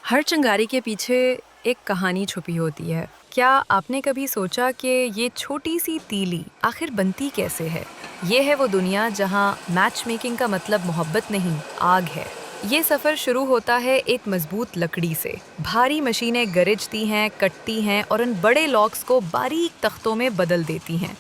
हर चिंगारी के पीछे एक कहानी छुपी होती है। क्या आपने कभी सोचा कि ये छोटी सी तीली आखिर बनती कैसे है? ये है वो दुनिया जहाँ मैच मेकिंग का मतलब मोहब्बत नहीं, आग है। ये सफर शुरू होता है एक मजबूत लकड़ी से। भारी मशीनें गरजती हैं, कटती हैं और उन बड़े लॉक्स को बारीक तख्तों में बदल देती हैं।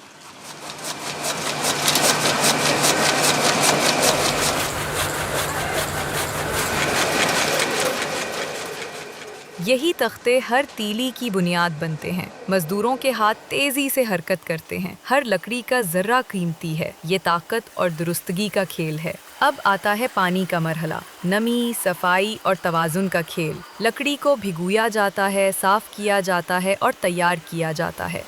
यही तख्ते हर तीली की बुनियाद बनते हैं। मजदूरों के हाथ तेजी से हरकत करते हैं। हर लकड़ी का जर्रा कीमती है। ये ताकत और दुरुस्तगी का खेल है। अब आता है पानी का मरहला। नमी, सफाई और तवाजुन का खेल। लकड़ी को भिगोया जाता है, साफ किया जाता है और तैयार किया जाता है।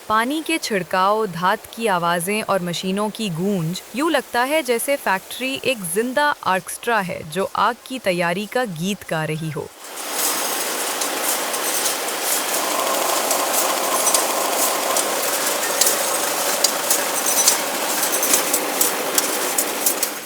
पानी के छिड़काव, धात की आवाजें और मशीनों की गूंज, यूं लगता है जैसे फैक्ट्री एक जिंदा ऑर्केस्ट्रा है जो आग की तैयारी का गीत गा रही हो।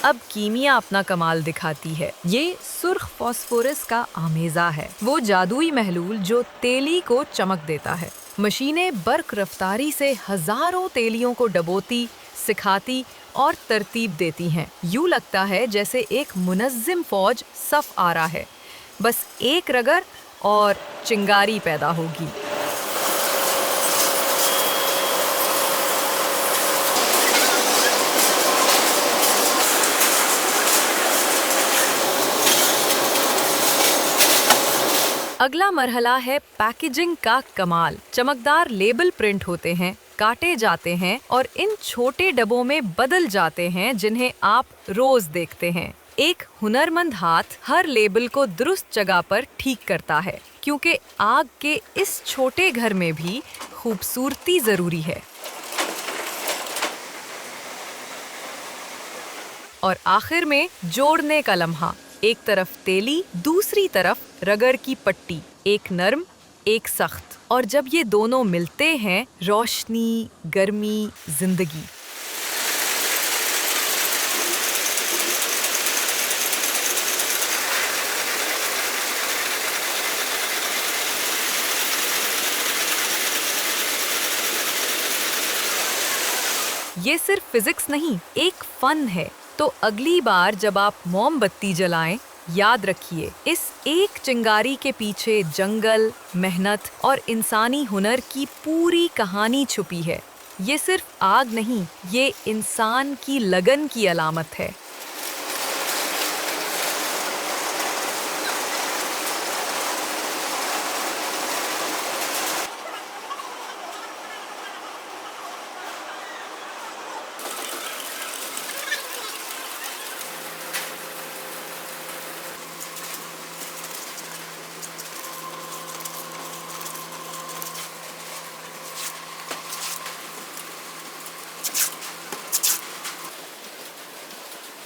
अब कीमिया अपना कमाल दिखाती है। ये सुर्ख फास्फोरस का आमेजा है, वो जादुई महलूल जो तेली को चमक देता है। मशीनें बर्क रफ्तारी से हजारों तेलियों को डबोती, सिखाती और तरतीब देती हैं। यूं लगता है जैसे एक मुनज़्ज़िम फौज सफ आ रहा है। बस एक रगड़ और चिंगारी पैदा होगी। अगला मरहला है पैकेजिंग का कमाल। चमकदार लेबल प्रिंट होते हैं, काटे जाते हैं और इन छोटे डब्बों में बदल जाते हैं जिन्हें आप रोज देखते हैं। एक हुनरमंद हाथ हर लेबल को दुरुस्त जगह पर ठीक करता है, क्योंकि आग के इस छोटे घर में भी खूबसूरती जरूरी है। और आखिर में जोड़ने का लम्हा। एक तरफ तेली, दूसरी तरफ रगड़ की पट्टी। एक नर्म, एक सख्त। और जब ये दोनों मिलते हैं, रोशनी, गर्मी, जिंदगी। ये सिर्फ फिजिक्स नहीं, एक फन है। तो अगली बार जब आप मोमबत्ती जलाएं, याद रखिए, इस एक चिंगारी के पीछे जंगल, मेहनत और इंसानी हुनर की पूरी कहानी छुपी है। ये सिर्फ आग नहीं, ये इंसान की लगन की अलामत है।